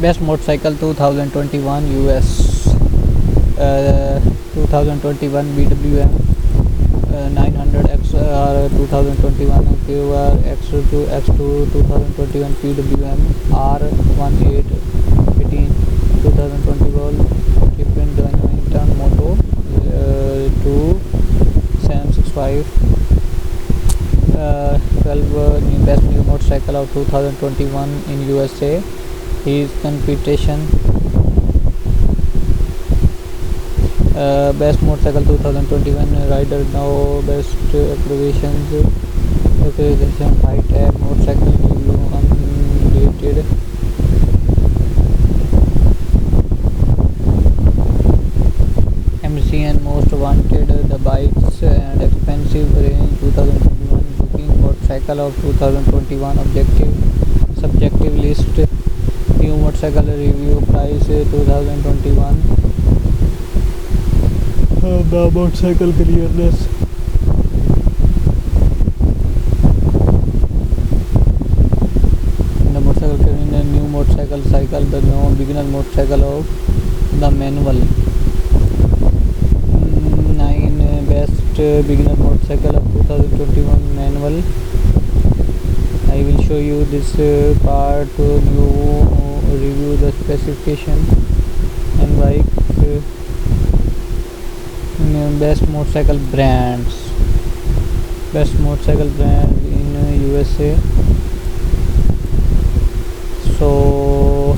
Best motorcycle 2021 US 2021 BWM 900 XR 2021 QR X2 X2 2021 PWM R18 2021 Different Remington Moto 2765 12 best new motorcycle of 2021 in USA. His competition best motorcycle 2021 rider now best abbreviation high tag motorcycle review unrated MCN most wanted the bikes and expensive range 2021 booking motorcycle of 2021 objective subjective list new motorcycle review price 2021 the motorcycle clearness the motorcycle clearness new motorcycle cycle the no beginner motorcycle of the manual 9 best beginner motorcycle of 2021 manual. I will show you this part new review the specification and bike best motorcycle brands best motorcycle brand in USA. So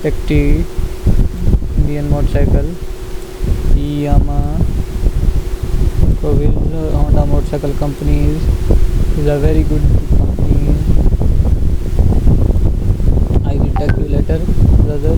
Acti Indian motorcycle Yamaha Honda motorcycle company is a very good company. I will tell you later brother.